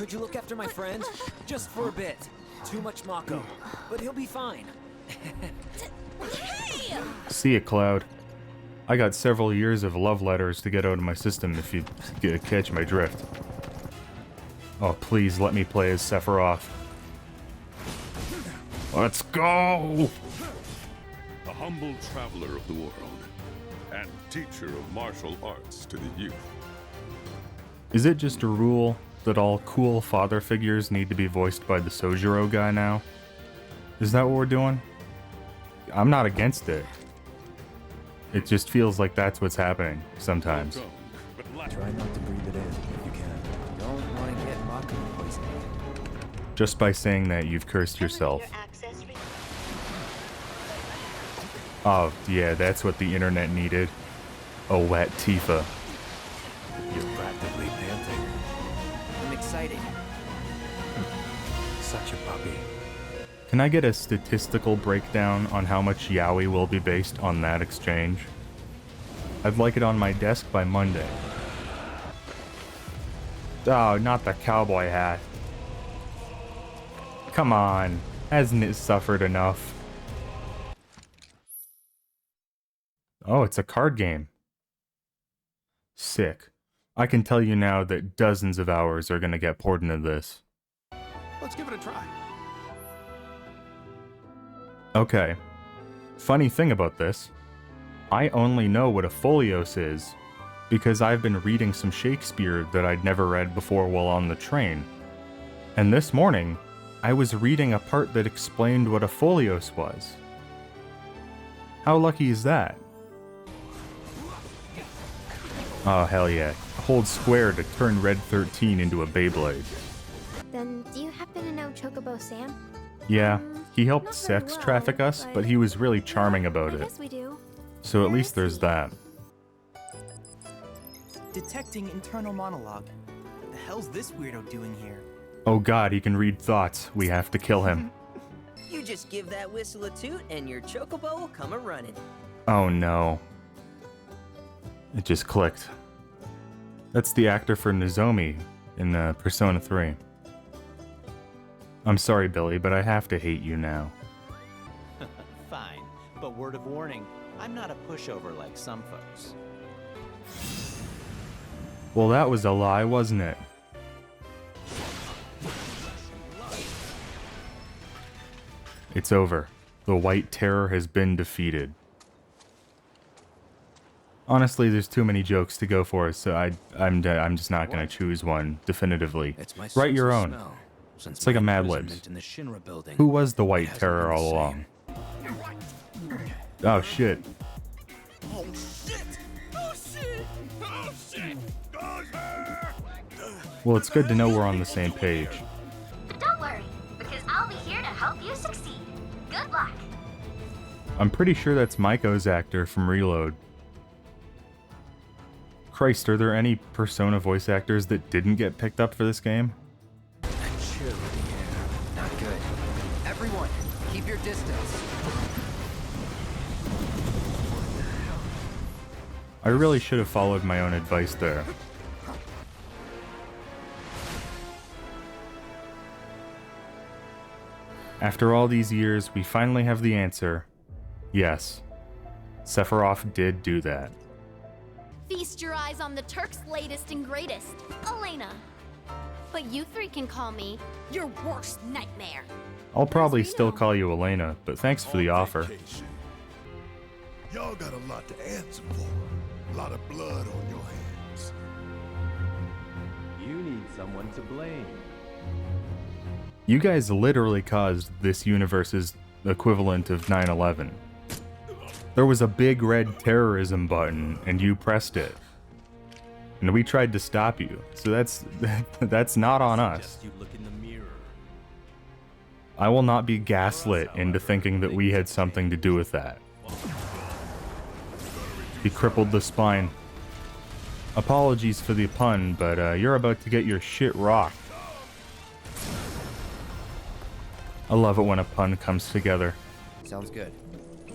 Could you look after my friend? Just for a bit. Too much Mako, but he'll be fine. Hey! See ya, Cloud. I got several years of love letters to get out of my system if you catch my drift. Oh, please let me play as Sephiroth. Let's go! A humble traveler of the world, and teacher of martial arts to the youth. Is it just a rule that all cool father figures need to be voiced by the Sojiro guy now? Is that what we're doing? I'm not against it. It just feels like that's what's happening sometimes. Welcome, but Try not to breathe it in if you can. Don't want to get Mako poisoning. Just by saying that, you've cursed yourself. Oh, yeah, that's what the internet needed. A wet Tifa. You're practically panting. I'm excited. Such a puppy. Can I get a statistical breakdown on how much yaoi will be based on that exchange? I'd like it on my desk by Monday. Oh, not the cowboy hat. Come on, hasn't it suffered enough? Oh, it's a card game. Sick. I can tell you now that dozens of hours are gonna get poured into this. Let's give it a try. Okay. Funny thing about this, I only know what a folios is because I've been reading some Shakespeare that I'd never read before while on the train. And this morning, I was reading a part that explained what a folios was. How lucky is that? Oh, hell yeah. Hold square to turn Red 13 into a Beyblade. Then, do you happen to know Chocobo Sam? Yeah, he helped Not very sex well, traffic us, but he was really charming about I it. guess we do. So at least there's that. Detecting internal monologue. What the hell's this weirdo doing here? Oh god, he can read thoughts. We have to kill him. You just give that whistle a toot and your chocobo will come a-running. Oh no. It just clicked. That's the actor for Nozomi in Persona 3. I'm sorry, Billy, but I have to hate you now. Fine, but word of warning, I'm not a pushover like some folks. Well, that was a lie, wasn't it? It's over. The White Terror has been defeated. Honestly, there's too many jokes to go for, so I'm just not gonna choose one definitively. It's my Write your sense of own. smell. Since It's like a my Mad imprisonment Libs. in the Shinra building, Who was the it White hasn't Terror been all the along? same. Oh shit. Oh shit! Oh shit! Oh shit! Oh shit! Well, it's good to know we're on the same page. Don't worry, because I'll be here to help you succeed. Good luck. I'm pretty sure that's Maiko's actor from Reload. Christ, are there any Persona voice actors that didn't get picked up for this game? That chill in the air. Not good. Everyone, keep your distance. I really should have followed my own advice there. After all these years, we finally have the answer. Yes, Sephiroth did do that. Feast your eyes on the Turk's latest and greatest, Elena. But you three can call me your worst nightmare. I'll probably still call you Elena, but thanks for the offer. Vacation. Y'all got a lot to answer for. A lot of blood on your hands. You need someone to blame. You guys literally caused this universe's equivalent of 9/11. There was a big red terrorism button, and you pressed it. And we tried to stop you, so that's not on us. Just you look in the mirror. I will not be gaslit into thinking that we had something to do with that. He crippled the spine. Apologies for the pun, but you're about to get your shit rocked. I love it when a pun comes together. Sounds good.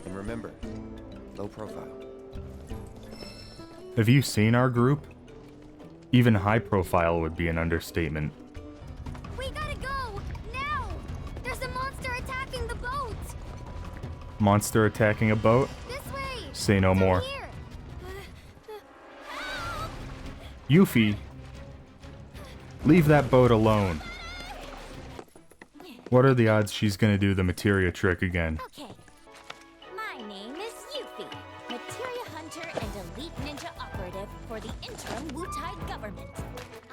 And remember, low profile. Have you seen our group? Even high profile would be an understatement. Monster attacking a boat? This way! Say no Down more. here. Yuffie, leave that boat alone. What are the odds she's gonna do the materia trick again? Okay. My name is Yuffie, materia hunter and elite ninja operative for the interim Wutai government.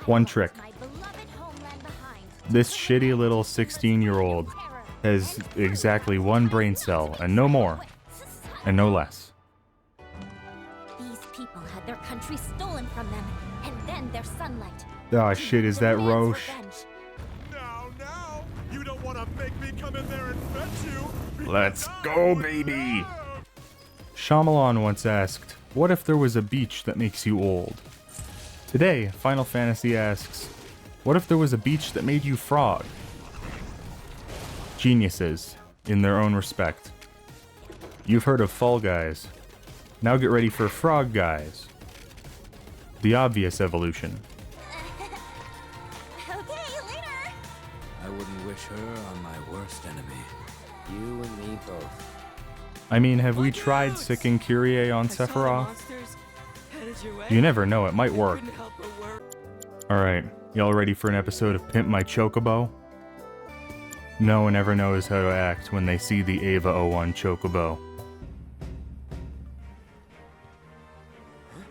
One trick. My beloved homeland behind. This shitty little 16-year-old has exactly one brain cell, and no more, and no less. These people had their country stolen from them, and then their sunlight. Ah, shit, is that Demands Roche? revenge. Now! You don't want to make me come in there and fetch you! Let's go, baby! Shyamalan once asked, what if there was a beach that makes you old? Today, Final Fantasy asks, what if there was a beach that made you frog? Geniuses, in their own respect. You've heard of Fall Guys. Now get ready for Frog Guys. The obvious evolution. Okay, later. I wouldn't wish her on my worst enemy. You and me both. I mean, have we tried sicking Kyrie on Sephiroth? You never know, it might work. Alright, y'all ready for an episode of Pimp My Chocobo? No one ever knows how to act when they see the Ava 01 Chocobo.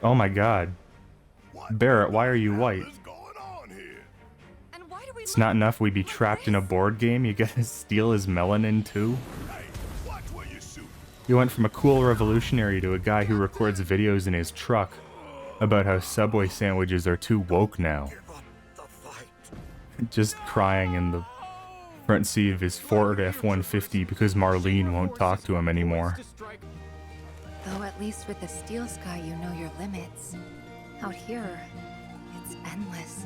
Oh my god. Barrett, why are you white? What's going on here? It's not enough we be trapped in a board game, you gotta steal his melanin too? Hey, watch where you shoot. You went from a cool revolutionary to a guy who records videos in his truck about how Subway sandwiches are too woke now. Give up the fight. Just crying in the front seat of his Ford F-150 because Marlene won't talk to him anymore. Though at least with the Steel Sky you know your limits. Out here, it's endless.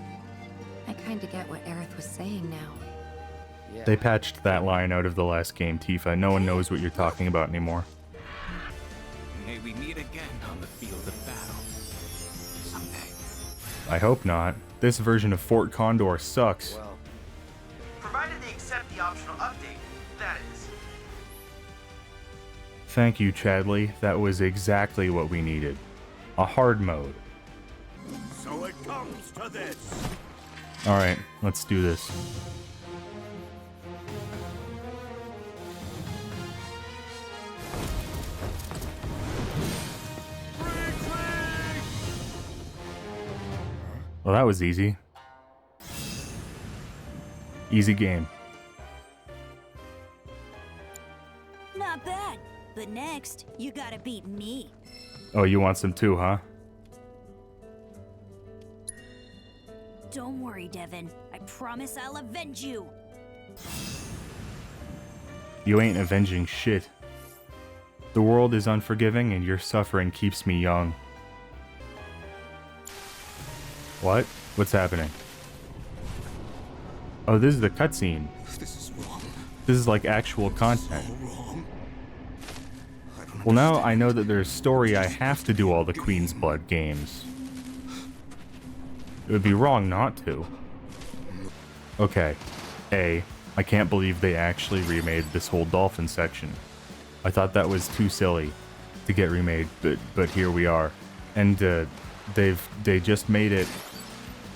I kinda get what Aerith was saying now. They patched that line out of the last game, Tifa. No one knows what you're talking about anymore. May we meet again on the field of battle. Someday. I hope not. This version of Fort Condor sucks. Provided they accept the optional update, that is. Thank you, Chadley. That was exactly what we needed. A hard mode. So it comes to this. Alright, let's do this. Well, that was easy. Easy game. Not bad, but next, you gotta beat me. Oh, you want some too, huh? Don't worry, Devin. I promise I'll avenge you. You ain't avenging shit. The world is unforgiving and your suffering keeps me young. What? What's happening? Oh, this is the cutscene. This is wrong. This is like actual content. Wrong. Well, now I know that there's story I have to do all the Queen's Blood games. It would be wrong not to. Okay. A, I can't believe they actually remade this whole dolphin section. I thought that was too silly to get remade, but here we are. And they just made it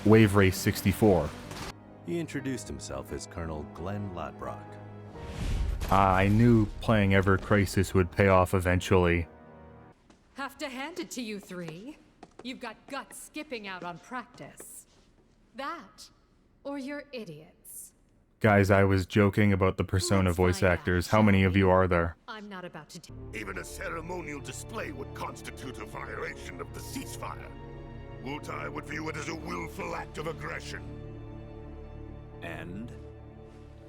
Wave Race 64. He introduced himself as Colonel Glenn Lodbrok. I knew playing Ever Crisis would pay off eventually. Have to hand it to you three. You've got guts skipping out on practice. That, or you're idiots. Guys, I was joking about the Persona voice actors. How many of you are there? I'm not about to Even a ceremonial display would constitute a violation of the ceasefire. Wutai would view it as a willful act of aggression. And?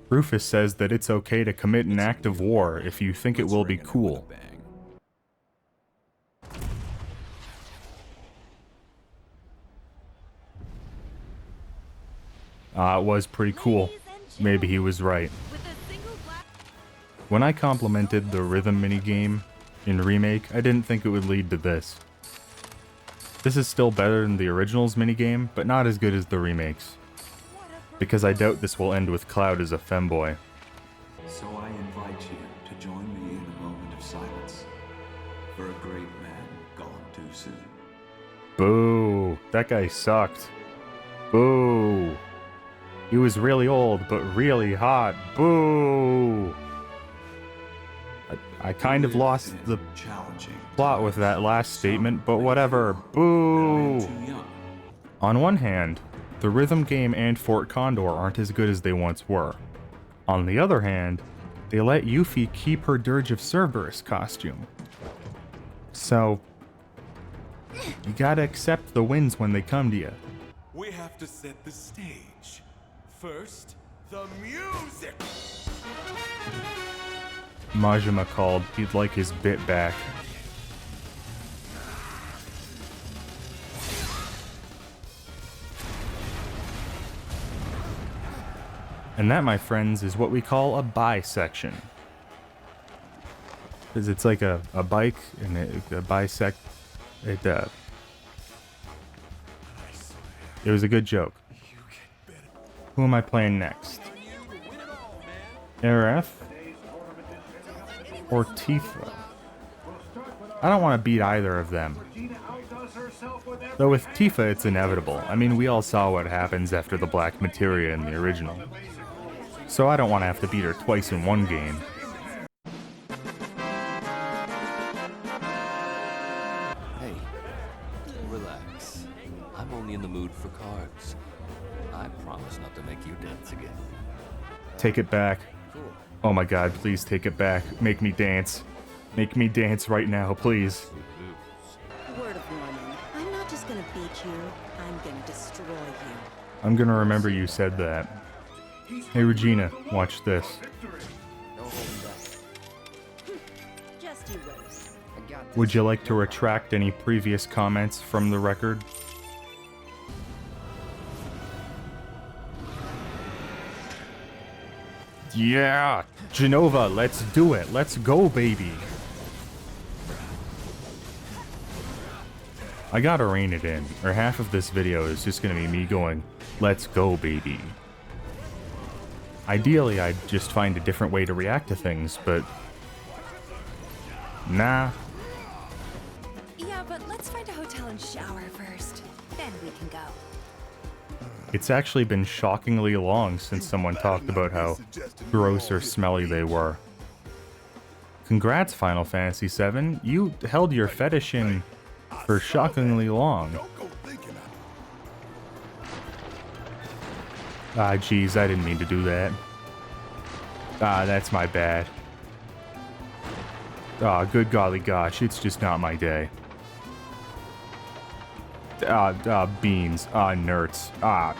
Rufus says that it's okay to commit an act of war if you think it will be cool. It was pretty cool. Maybe he was right. When I complimented the rhythm minigame in Remake, I didn't think it would lead to this. This is still better than the original's minigame, but not as good as the remakes. Because I doubt this will end with Cloud as a femboy. So I invite you to join me in a moment of silence for a great man gone too soon. Boo. That guy sucked. Boo. He was really old, but really hot. Boo. I kind of lost the plot with that last statement, but whatever. Boo. On one hand, the rhythm game and Fort Condor aren't as good as they once were. On the other hand, they let Yuffie keep her Dirge of Cerberus costume. So, you gotta accept the wins when they come to you. We have to set the stage. First, the music! Majima called. He'd like his bit back. And that, my friends, is what we call a bisection. Because it's like a bike and a bisect. It was a good joke. Who am I playing next? Aerith? Or Tifa? I don't want to beat either of them. Though with Tifa, it's inevitable. I mean, we all saw what happens after the Black Materia in the original. So I don't want to have to beat her twice in one game. Hey, relax. I'm only in the mood for cards. I promise not to make you dance again. Take it back. Oh my god, please take it back. Make me dance. Make me dance right now, please. Word of warning. I'm not just gonna beat you, I'm gonna destroy you. I'm gonna remember you said that. Hey Regina, watch this. Just you wait. Would you like to retract any previous comments from the record? Yeah! Genova, let's do it! Let's go, baby! I gotta rein it in, or half of this video is just gonna be me going, let's go, baby. Ideally, I'd just find a different way to react to things, but... nah. Yeah, but let's find a hotel and shower first. Then we can go. It's actually been shockingly long since someone talked about how gross or smelly they were. Congrats, Final Fantasy VII. You held your fetish in for shockingly long. Ah, geez, I didn't mean to do that. Ah, that's my bad. Ah, good golly gosh, it's just not my day. Beans. Nerds. Tifa!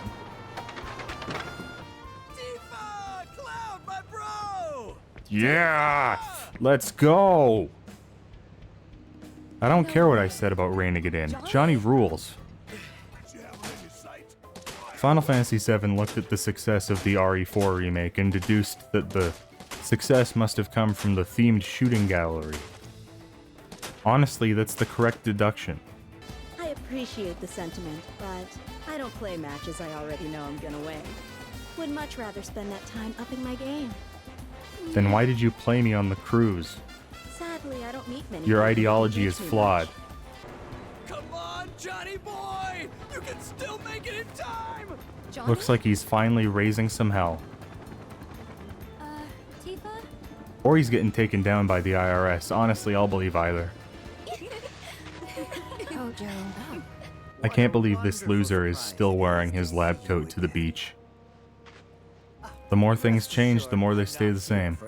Cloud, my bro! Yeah! Let's go! I don't care what I said about reining it in. Johnny rules. Final Fantasy VII looked at the success of the RE4 remake and deduced that the success must have come from the themed shooting gallery. Honestly, that's the correct deduction. I appreciate the sentiment, but I don't play matches I already know I'm gonna win. Would much rather spend that time upping my game. Then why did you play me on the cruise? Sadly, I don't meet many. Your ideology is flawed. Come on, Johnny boy! You can still make it in time! Johnny? Looks like he's finally raising some hell. Tifa? Or he's getting taken down by the IRS. Honestly, I'll believe either. Oh, Joe. I can't believe this loser is still wearing his lab coat to the beach. The more things change, the more they stay the same.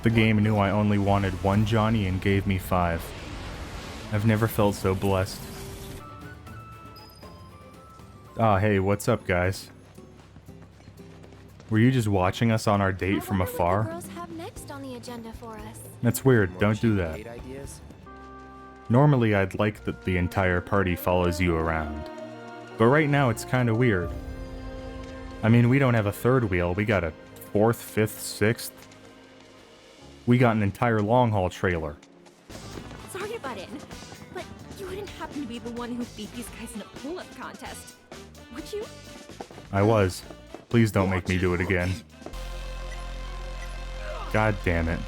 The game knew I only wanted one Johnny and gave me 5. I've never felt so blessed. Ah, hey, what's up, guys? Were you just watching us on our date from afar? What girls have next on the agenda for us? That's weird, don't do that. Normally I'd like that the entire party follows you around. But right now it's kinda weird. I mean, we don't have a third wheel, we got a 4th, 5th, 6th. We got an entire long haul trailer. Sorry to butt in, but you wouldn't happen to be the one who beat these guys in a pull-up contest, would you? I was. Please don't make me do it again. God damn it.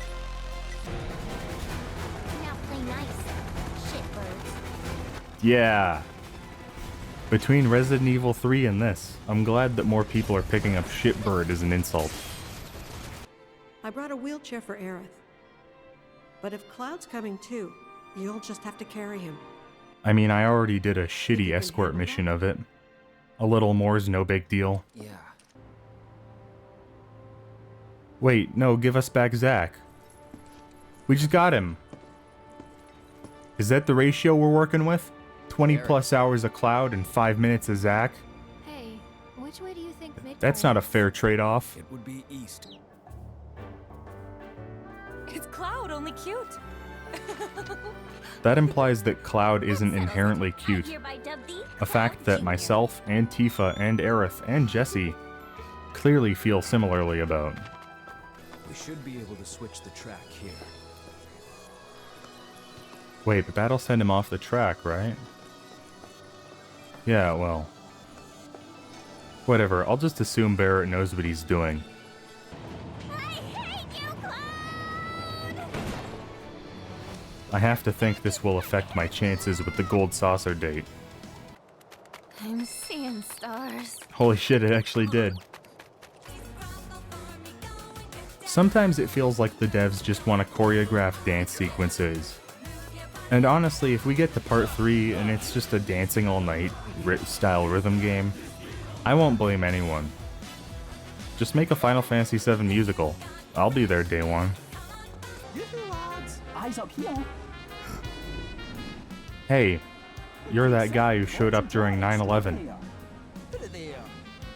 Now play nice, shitbirds. Yeah. Between Resident Evil 3 and this, I'm glad that more people are picking up shitbird as an insult. I brought a wheelchair for Aerith. But if Cloud's coming too, you'll just have to carry him. I mean, I already did a shitty escort mission of it. A little more's no big deal. Yeah. Wait, no, give us back Zack. We just got him. Is that the ratio we're working with? 20 plus hours of Cloud and 5 minutes of Zack? Hey, which way do you think Midgar That's not a fair trade-off. It would be east. It's Cloud, only cute. That implies that Cloud isn't inherently cute. A fact that myself and Tifa and Aerith and Jessie clearly feel similarly about. We should be able to switch the track here. Wait, but that'll send him off the track, right? Yeah, well. Whatever, I'll just assume Barrett knows what he's doing. I have to think this will affect my chances with the gold saucer date. I'm seeing stars. Holy shit, it actually did. Sometimes it feels like the devs just want to choreograph dance sequences. And honestly, if we get to part 3 and it's just a dancing all night style rhythm game, I won't blame anyone. Just make a Final Fantasy VII musical. I'll be there day one. Eyes up here. Hey, you're that guy who showed up during 9/11.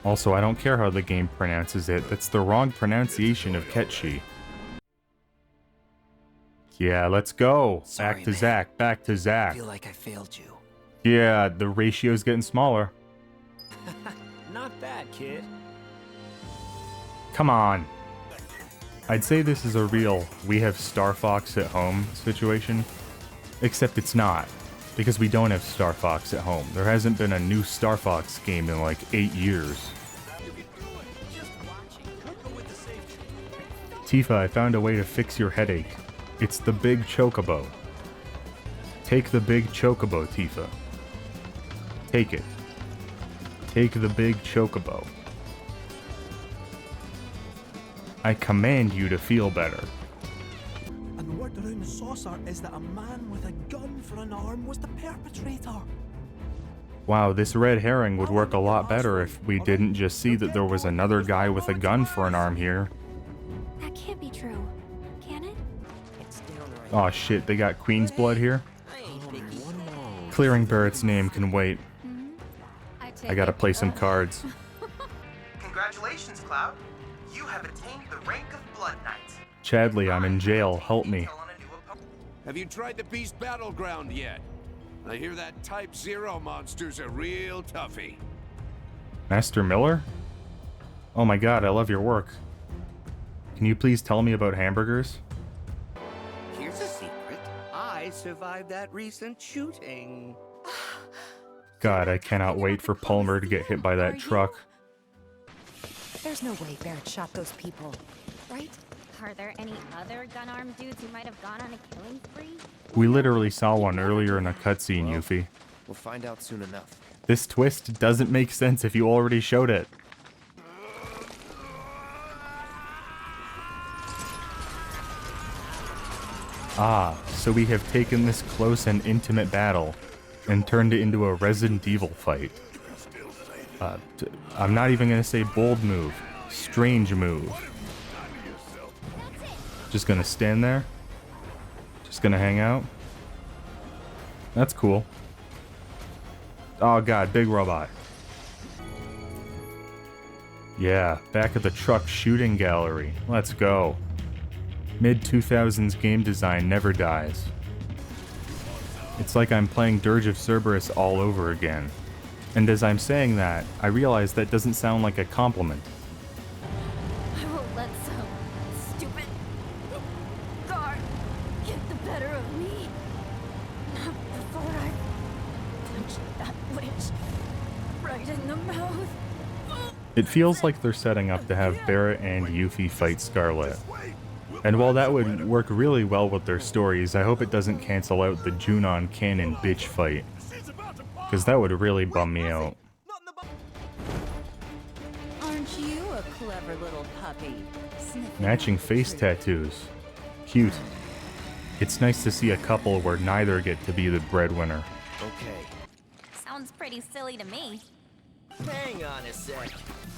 Also, I don't care how the game pronounces it, that's the wrong pronunciation of Ketchi. Yeah, let's go. Sorry, back to man. Zack, back to Zack. I feel like I failed you. Yeah, the ratio's getting smaller. Not bad, kid. Come on. I'd say this is a real we have Star Fox at home situation, except it's not, because we don't have Star Fox at home. There hasn't been a new Star Fox game in like 8 years. Tifa, I found a way to fix your headache. It's the big chocobo. Take the big chocobo, Tifa. Take it. Take the big chocobo. I command you to feel better. And the word around the saucer is that a man with a gun for an arm was the perpetrator. Wow, this red herring would work a lot better if we didn't just see that there was another guy with a gun for an arm here. That can't be true, can it? Aw shit, they got Queen's blood here? Clearing Barrett's name can wait. I gotta play some cards. Congratulations, Cloud. You have attained the rank of Blood Knight. Chadley, I'm in jail. Help me. Have you tried the Beast Battleground yet? I hear that Type 0 monster's a real toughie. Master Miller? Oh my god, I love your work. Can you please tell me about hamburgers? Here's a secret. I survived that recent shooting. God, I cannot wait for Palmer to get hit by that truck. There's no way Barrett shot those people, right? Are there any other gun-armed dudes who might have gone on a killing spree? We literally saw one earlier in a cutscene, Yuffie. We'll find out soon enough. This twist doesn't make sense if you already showed it. Ah, so we have taken this close and intimate battle and turned it into a Resident Evil fight. I'm not even gonna say bold move. Strange move. Just gonna stand there. Just gonna hang out. That's cool. Oh god, big robot. Yeah, back at the truck shooting gallery. Let's go. Mid-2000s game design never dies. It's like I'm playing Dirge of Cerberus all over again. And as I'm saying that, I realize that doesn't sound like a compliment. I won't let some stupid guard get the better of me. Not before I punch that witch right in the mouth. It feels like they're setting up to have Barrett and Yuffie fight Scarlet. And while that would work really well with their stories, I hope it doesn't cancel out the Junon canon bitch fight. Because that would really bum me out. Aren't you a clever little puppy? Matching face tattoos. Cute. It's nice to see a couple where neither get to be the breadwinner. Okay. Sounds pretty silly to me. Hang on a sec.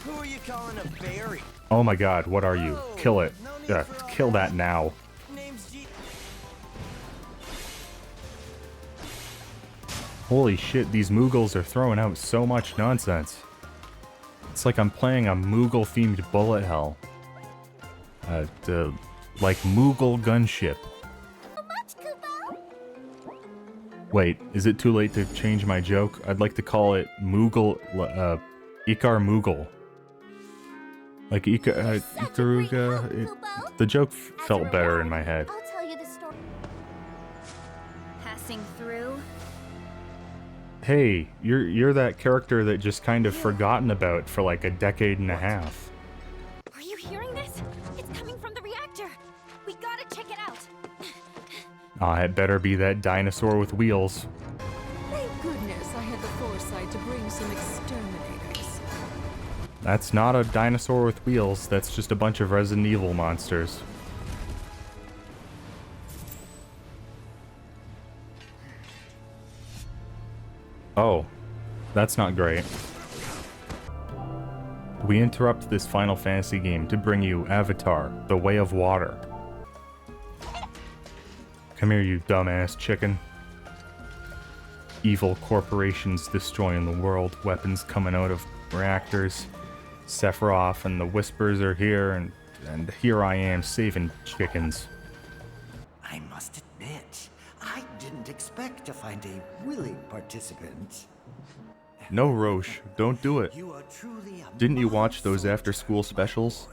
Who are you calling a berry? Oh my god, what are you? Kill it. Kill that now. Holy shit, these Moogles are throwing out so much nonsense. It's like I'm playing a Moogle-themed bullet hell. Like Moogle gunship. Wait, is it too late to change my joke? I'd like to call it Moogle, Ikar Moogle. Like Ikaruga. The joke felt better in my head. I'll tell you the story. Passing through. Hey, you're that character that just kind of forgotten about for like a decade and a half. Are you hearing this? It's coming from the reactor. We gotta check it out. Ah, it better be that dinosaur with wheels. Thank goodness I had the foresight to bring some exterminators. That's not a dinosaur with wheels, that's just a bunch of Resident Evil monsters. Oh, that's not great. We interrupt this Final Fantasy game to bring you Avatar, The Way of Water. Come here, you dumbass chicken. Evil corporations destroying the world, weapons coming out of reactors. Sephiroth and the Whispers are here, and here I am saving chickens. I must admit, I didn't expect to find a willing participant. No, Roche, don't do it. You are truly a Didn't you watch those after-school specials?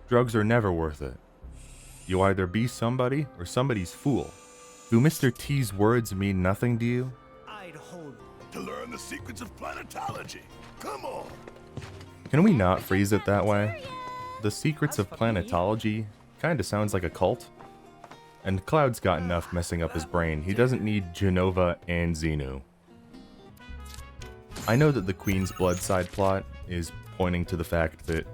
Drugs are never worth it. You either be somebody or somebody's fool. Do Mr. T's words mean nothing to you? I'd hold to learn the secrets of planetology. Come on. Can we not phrase it that way? The secrets of planetology kinda sounds like a cult. And Cloud's got enough messing up his brain. He doesn't need Genova and Xenu. I know that the Queen's Blood side plot is pointing to the fact that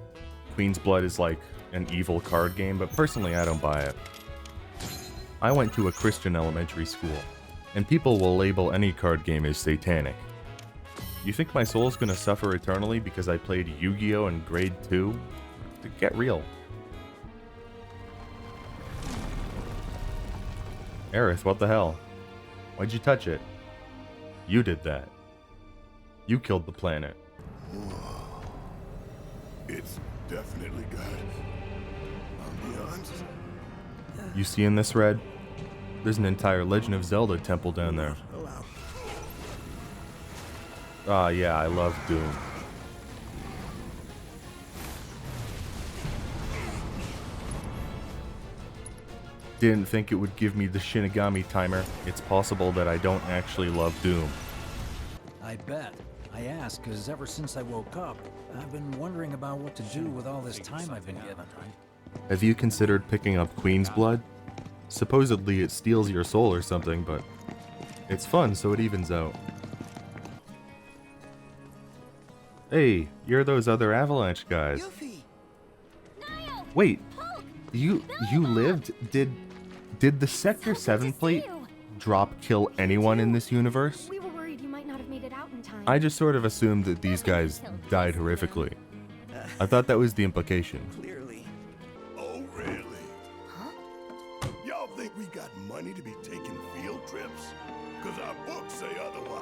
Queen's Blood is like an evil card game, but personally I don't buy it. I went to a Christian elementary school, and people will label any card game as satanic. You think my soul's gonna suffer eternally because I played Yu-Gi-Oh! In grade 2? Get real. Aerith, what the hell? Why'd you touch it? You did that. You killed the planet. It's definitely got ambiance. You seeing this, Red? There's an entire Legend of Zelda temple down there. Ah, yeah, I love Doom. Didn't think it would give me the Shinigami timer. It's possible that I don't actually love Doom. I bet. I ask because ever since I woke up, I've been wondering about what to do with all this time I've been given. Have you considered picking up Queen's Blood? Supposedly it steals your soul or something, but it's fun, so it evens out. Hey, you're those other Avalanche guys. Wait, you lived? Did the Sector 7 plate drop kill anyone in this universe? We were worried you might not have made it out in time. I just sort of assumed that these guys died horrifically. I thought that was the implication. Clearly. Oh, really? Huh? Y'all think we got money to be taking field trips? Because our books say otherwise.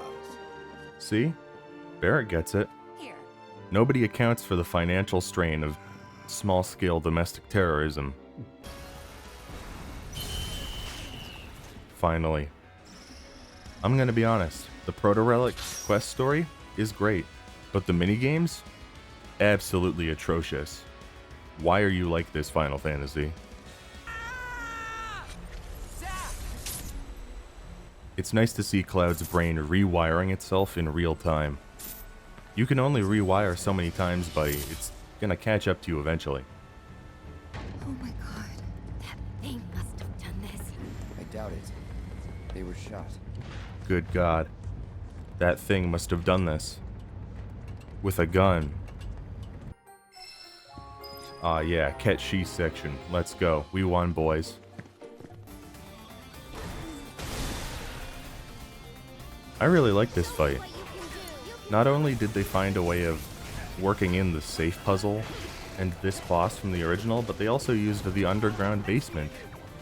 See? Barrett gets it. Nobody accounts for the financial strain of small-scale domestic terrorism. Finally. I'm gonna be honest, the Proto-Relic quest story is great, but the minigames? Absolutely atrocious. Why are you like this, Final Fantasy? It's nice to see Cloud's brain rewiring itself in real time. You can only rewire so many times, buddy. It's gonna catch up to you eventually. Oh my god. They were shot. Good God. That thing must have done this. With a gun. Ah, yeah, catch she section. Let's go. We won, boys. I really like this fight. Not only did they find a way of working in the safe puzzle and this boss from the original, but they also used the underground basement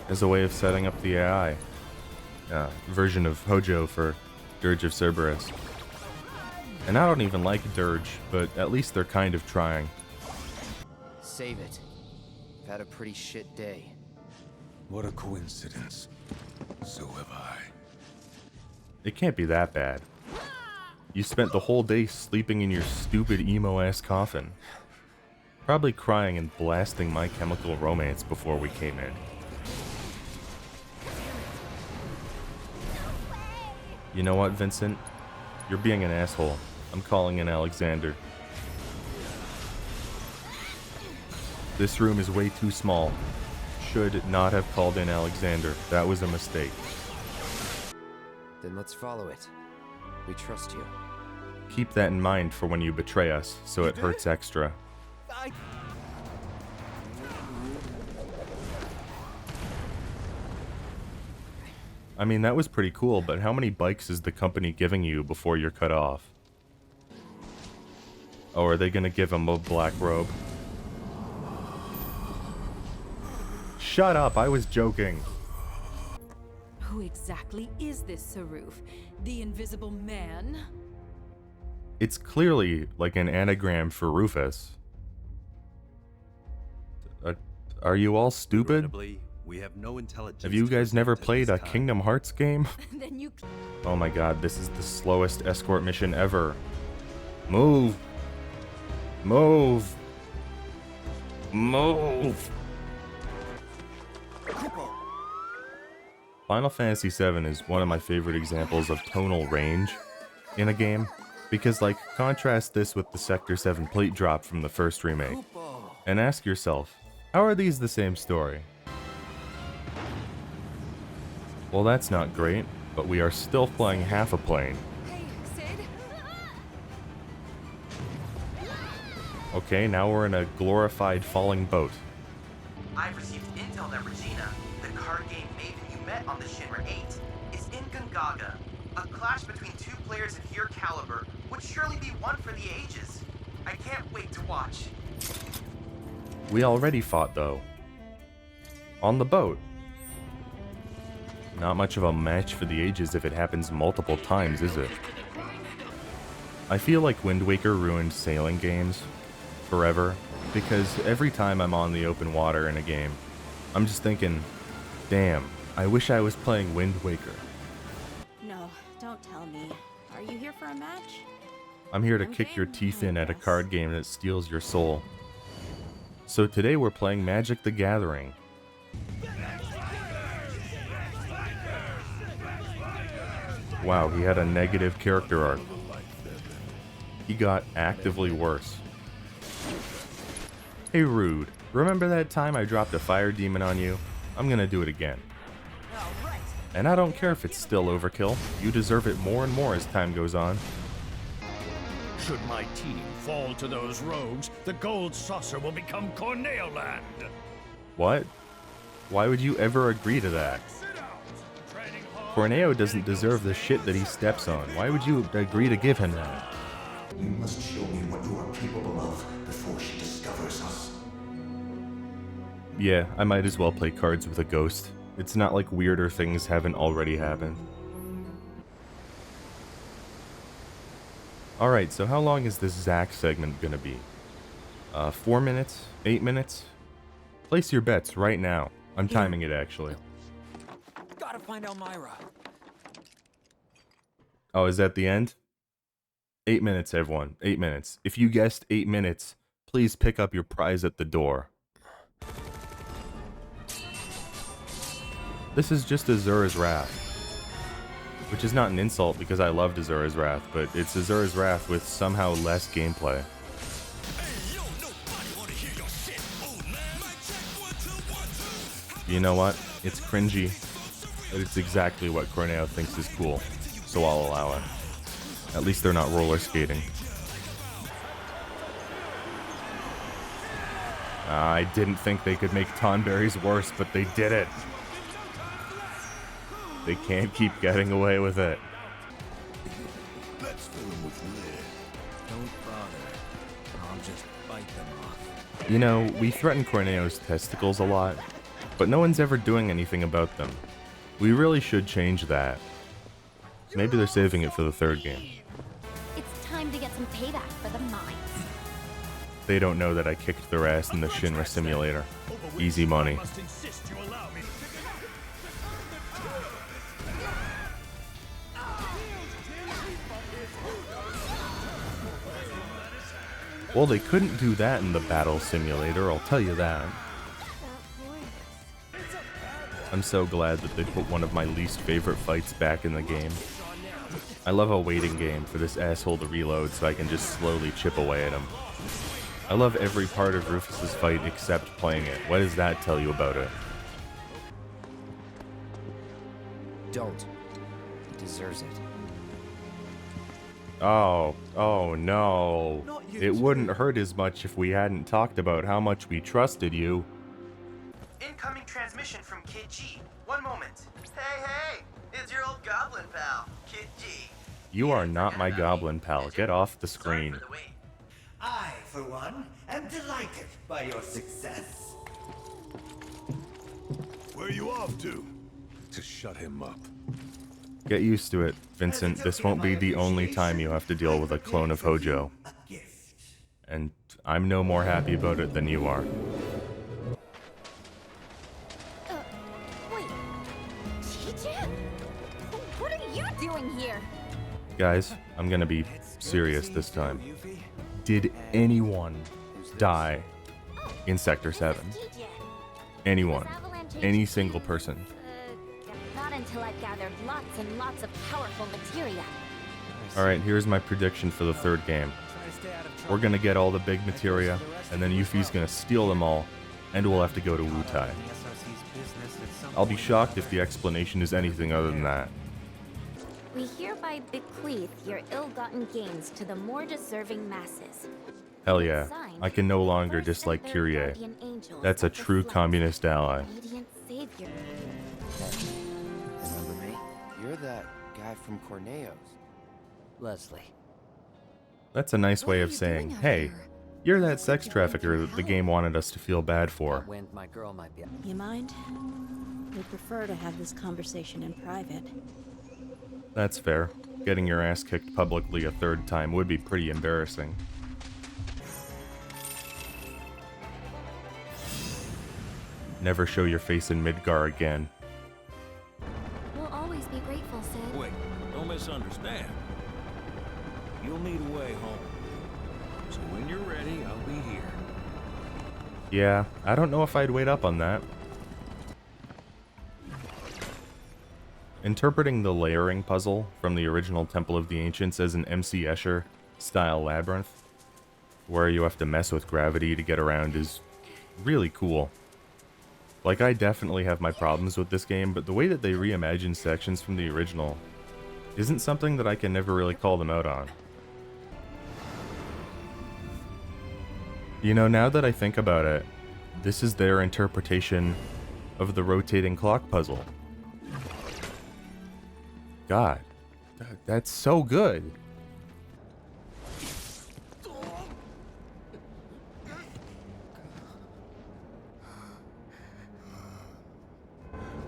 as a way of setting up the AI. Version of Hojo for Dirge of Cerberus. And I don't even like Dirge, but at least they're kind of trying. Save it. I've had a pretty shit day. What a coincidence. So have I. It can't be that bad. You spent the whole day sleeping in your stupid emo-ass coffin. Probably crying and blasting My Chemical Romance before we came in. You know what, Vincent? You're being an asshole. I'm calling in Alexander. This room is way too small. Should not have called in Alexander. That was a mistake. Then let's follow it. We trust you. Keep that in mind for when you betray us, so it hurts extra. I mean, that was pretty cool, but how many bikes is the company giving you before you're cut off? Oh, are they gonna give him a black robe? Shut up, I was joking. Who exactly is this Saruf? The Invisible Man? It's clearly like an anagram for Rufus. Are you all stupid? We have no intelligence. Have you guys never played a Kingdom Hearts game? Then you... Oh my god, this is the slowest escort mission ever. Move! Move! Move! Final Fantasy VII is one of my favorite examples of tonal range in a game, because like, contrast this with the Sector 7 plate drop from the first remake, and ask yourself, how are these the same story? Well, that's not great, but we are still flying half a plane. Okay, now we're in a glorified falling boat. I've received intel that Regina, the card game maiden you met on the Shinra 8, is in Gongaga. A clash between two players of your caliber would surely be one for the ages. I can't wait to watch. We already fought, though. On the boat. Not much of a match for the ages if it happens multiple times, is it? I feel like Wind Waker ruined sailing games forever, because every time I'm on the open water in a game, I'm just thinking, damn, I wish I was playing Wind Waker. No, don't tell me. Are you here for a match? I'm here to kick your teeth in at a card game that steals your soul. So today we're playing Magic the Gathering. Wow, he had a negative character arc. He got actively worse. Hey Rude, remember that time I dropped a fire demon on you? I'm gonna do it again. And I don't care if it's still overkill, you deserve it more and more as time goes on. Should my team fall to those rogues, the gold saucer will become Corneo Land. What? Why would you ever agree to that? Corneo doesn't deserve the shit that he steps on. Why would you agree to give him that? You must show me what you are capable of before she discovers us. Yeah, I might as well play cards with a ghost. It's not like weirder things haven't already happened. Alright, so how long is this Zack segment gonna be? 4 minutes? 8 minutes? Place your bets right now. I'm timing it, actually. Gotta find Elmira. Oh, is that the end? 8 minutes, everyone. 8 minutes. If you guessed 8 minutes, please pick up your prize at the door. This is just Azura's Wrath. Which is not an insult because I loved Azura's Wrath, but it's Azura's Wrath with somehow less gameplay. You know what? It's cringy. but it's exactly what Corneo thinks is cool, so I'll allow it. At least they're not roller skating. I didn't think they could make Tonberries worse, but they did it. They can't keep getting away with it. Let's fill him with lead. Don't bother. I'll just bite them off. You know, we threaten Corneo's testicles a lot, but no one's ever doing anything about them. We really should change that. Maybe they're saving it for the third game. It's time to get some payback for the mines. They don't know that I kicked their ass in the Shinra simulator. Easy money. Well, they couldn't do that in the battle simulator, I'll tell you that. I'm so glad that they put one of my least favorite fights back in the game. I love a waiting game for this asshole to reload so I can just slowly chip away at him. I love every part of Rufus's fight except playing it. What does that tell you about it? Don't. He deserves it. Oh no. It wouldn't hurt as much if we hadn't talked about how much we trusted you. Incoming transmission from Kid G. One moment. Hey, it's your old goblin pal, Kid G. You are not my goblin pal. Get off the screen. I, for one, am delighted by your success. Where are you off to? To shut him up. Get used to it, Vincent. This won't be the only time you have to deal with a clone of Hojo. And I'm no more happy about it than you are. Wait. Chi-Chan? What are you doing here? Guys, I'm gonna be serious this time. Did anyone die in Sector 7? Anyone. Any single person. Not until I've gathered lots and lots of powerful materia. Alright, here's my prediction for the third game. We're gonna get all the big materia, and then Yuffie's gonna steal them all, and we'll have to go to Wutai. I'll be shocked if the explanation is anything other than that. We hereby bequeath your ill-gotten gains to the more deserving masses. Hell yeah, I can no longer dislike Kyrie. That's a true communist ally. Radiant savior. Remember me? You're that guy from Corneo's. Leslie. That's a nice way of saying, hey, you're that sex trafficker that the game wanted us to feel bad for. My girl might be. You mind? We'd prefer to have this conversation in private. That's fair. Getting your ass kicked publicly a third time would be pretty embarrassing. Never show your face in Midgar again. We'll always be grateful, Sid. Wait, don't misunderstand. You'll need a way home. So when you're ready, I'll be here. Yeah, I don't know if I'd wait up on that. Interpreting the layering puzzle from the original Temple of the Ancients as an MC Escher style labyrinth, where you have to mess with gravity to get around, is really cool. Like, I definitely have my problems with this game, but the way that they reimagine sections from the original isn't something that I can never really call them out on. You know, now that I think about it, this is their interpretation of the rotating clock puzzle. God, that's so good.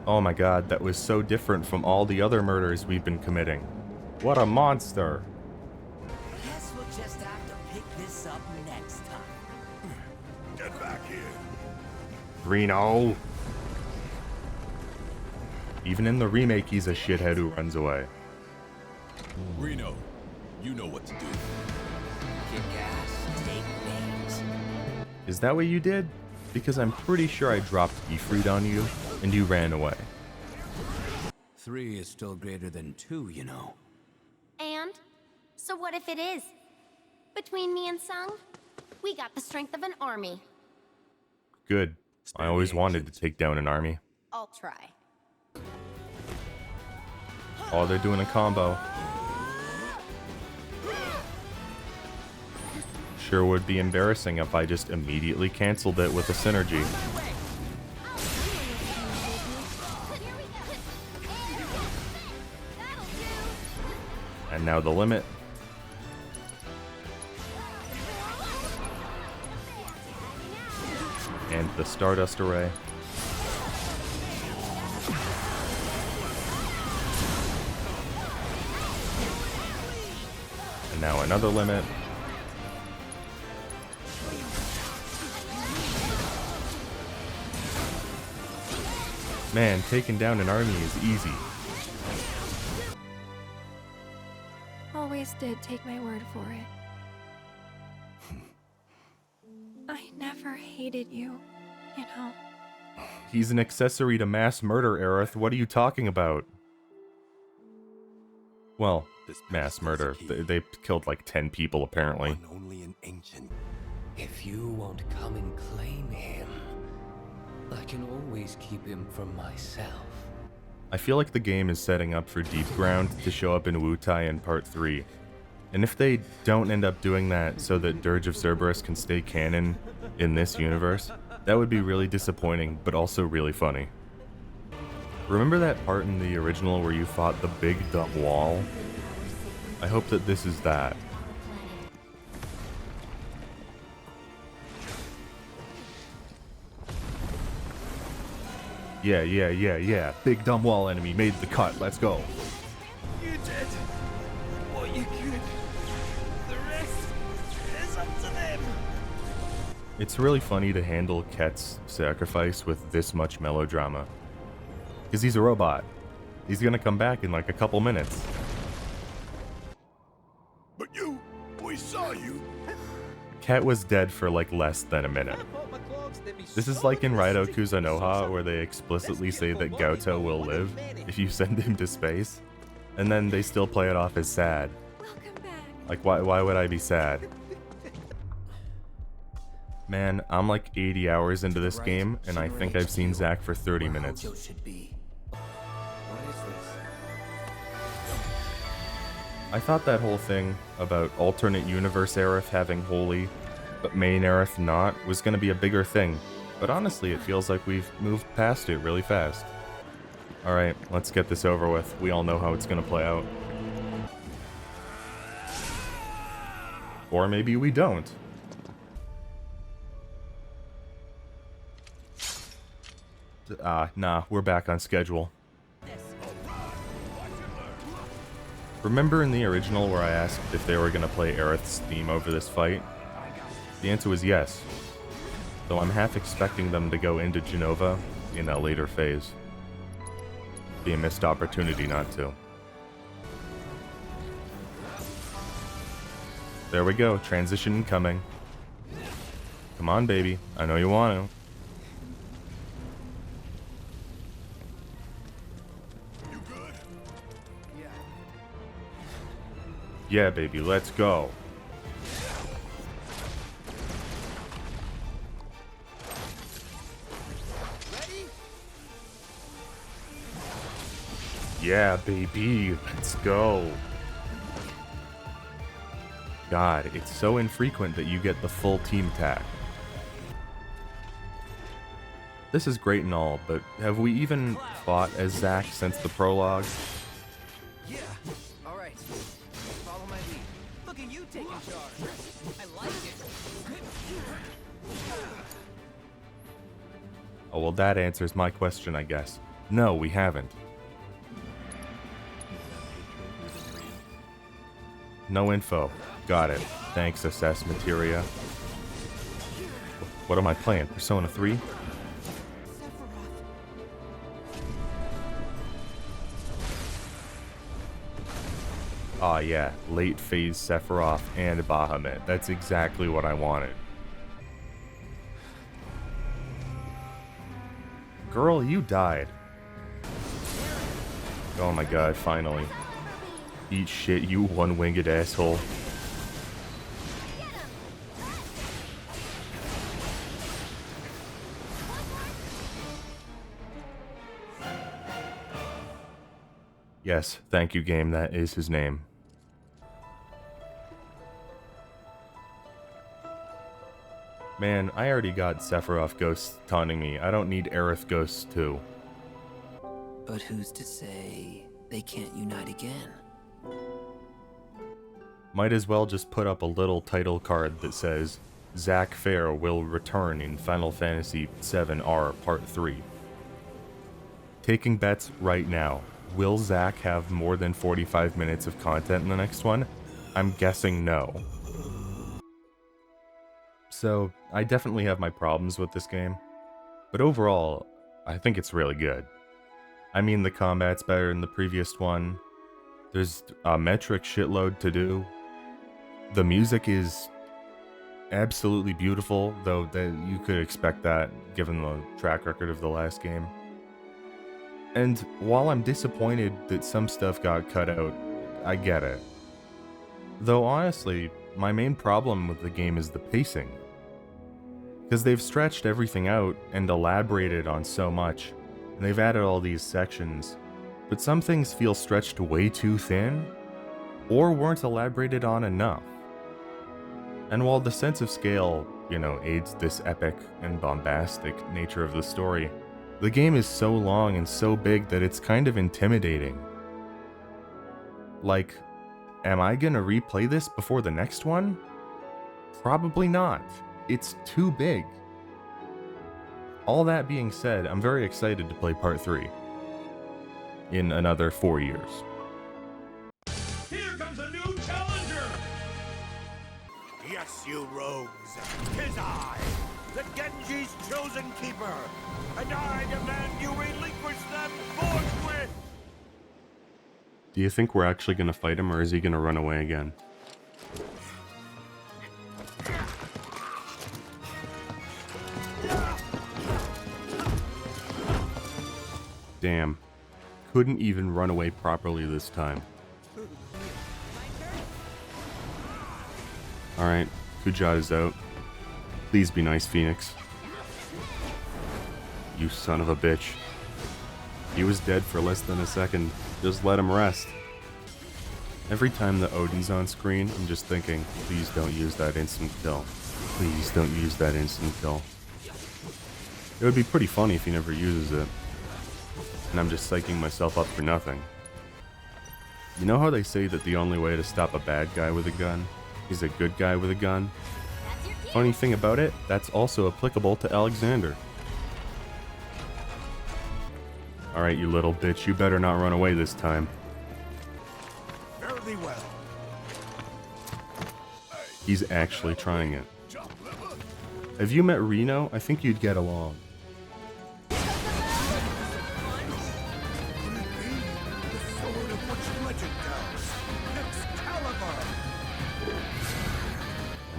Oh my god, that was so different from all the other murders we've been committing. What a monster. Guess we'll just have to pick this up next time. Get back here. Reno. Even in the remake, he's a shithead who runs away. Reno, you know what to do. Kick ass, take names. Is that what you did? Because I'm pretty sure I dropped Ifrit on you, and you ran away. 3 is still greater than 2, you know. And? So what if it is? Between me and Sung, we got the strength of an army. Good. I always wanted to take down an army. I'll try. Oh, they're doing a combo. Sure would be embarrassing if I just immediately canceled it with a synergy. And now the limit. And the Stardust Array. And now another limit. Man, taking down an army is easy. Always did take my word for it. I never hated you, you know. He's an accessory to mass murder, Aerith. What are you talking about? Well, mass murder. They killed like 10 people, apparently. Only an ancient. If you won't come and claim him, I can always keep him for myself. I feel like the game is setting up for Deep Ground to show up in Wutai in Part 3. And if they don't end up doing that so that Dirge of Cerberus can stay canon in this universe, that would be really disappointing, but also really funny. Remember that part in the original where you fought the big dumb wall? I hope that this is that. Yeah. Big dumb wall enemy made the cut. Let's go. You did what you could. The rest is up to them. It's really funny to handle Ket's sacrifice with this much melodrama. Because he's a robot. He's gonna come back in like a couple minutes. But we saw you. Ket was dead for like less than a minute. This is like in Raido Kuzunoha, where they explicitly say that Gauto will live if you send him to space, and then they still play it off as sad. Like, why would I be sad? Man, I'm like 80 hours into this game, and I think I've seen Zack for 30 minutes. I thought that whole thing about alternate universe Aerith having Holy, but main Aerith not, was gonna be a bigger thing. But honestly, it feels like we've moved past it really fast. Alright, let's get this over with. We all know how it's gonna play out. Or maybe we don't. Nah, we're back on schedule. Remember in the original where I asked if they were gonna play Aerith's theme over this fight? The answer was yes. Though I'm half expecting them to go into Genova in a later phase. Be a missed opportunity not to. There we go, transition coming. Come on, baby. I know you want to. You good? Yeah, baby, let's go. Yeah, baby, let's go. God, it's so infrequent that you get the full team attack. This is great and all, but have we even fought as Zack since the prologue? Yeah, alright. Follow my lead. Look at you taking charge. I like it. Oh, well, that answers my question, I guess. No, we haven't. No info. Got it. Thanks, assess materia. What am I playing? Persona 3? Aw, yeah. Late phase Sephiroth and Bahamut. That's exactly what I wanted. Girl, you died. Oh my god, finally. Eat shit, you one-winged asshole. Yes, thank you, game. That is his name. Man, I already got Sephiroth ghosts taunting me. I don't need Aerith ghosts too. But who's to say they can't unite again? Might as well just put up a little title card that says, Zack Fair will return in Final Fantasy VII R Part 3. Taking bets right now. Will Zack have more than 45 minutes of content in the next one? I'm guessing no. So, I definitely have my problems with this game. But overall, I think it's really good. I mean, the combat's better than the previous one. There's a metric shitload to do. The music is absolutely beautiful, though that you could expect that given the track record of the last game. And while I'm disappointed that some stuff got cut out, I get it. Though honestly, my main problem with the game is the pacing. Because they've stretched everything out and elaborated on so much, and they've added all these sections, but some things feel stretched way too thin, or weren't elaborated on enough. And while the sense of scale, aids this epic and bombastic nature of the story, the game is so long and so big that it's kind of intimidating. Like, am I gonna replay this before the next one? Probably not. It's too big. All that being said, I'm very excited to play Part 3 in another 4 years. Here comes a new challenger! Yes, you rogues. 'Tis I, the Genji's chosen keeper, and I demand you relinquish them forthwith! Do you think we're actually gonna fight him, or is he gonna run away again? Damn. Couldn't even run away properly this time. Alright, Kujat is out. Please be nice, Phoenix. You son of a bitch. He was dead for less than a second. Just let him rest. Every time the Odin's on screen, I'm just thinking, please don't use that instant kill. Please don't use that instant kill. It would be pretty funny if he never uses it. And I'm just psyching myself up for nothing. You know how they say that the only way to stop a bad guy with a gun is a good guy with a gun? Funny thing about it, that's also applicable to Alexander. Alright, you little bitch, you better not run away this time. Fare thee well. He's actually trying it. Have you met Reno? I think you'd get along.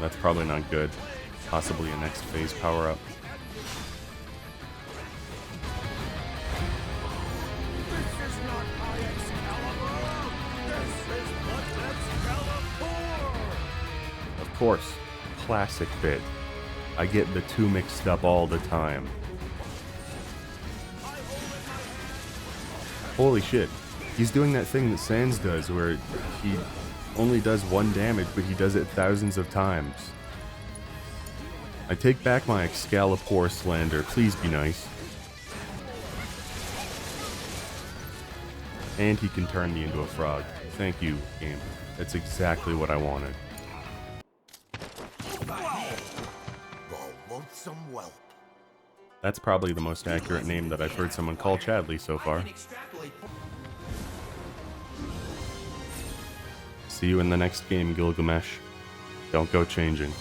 That's probably not good. Possibly a next phase power-up. This is not my Excalibur! This is but Excalibur! Of course. Classic bit. I get the two mixed up all the time. Holy shit. He's doing that thing that Sans does where he only does 1 damage, but he does it thousands of times. I take back my Excalibur slander, please be nice. And he can turn me into a frog. Thank you, game. That's exactly what I wanted. Loathsome whelp. That's probably the most accurate name that I've heard someone call Chadley so far. See you in the next game, Gilgamesh. Don't go changing.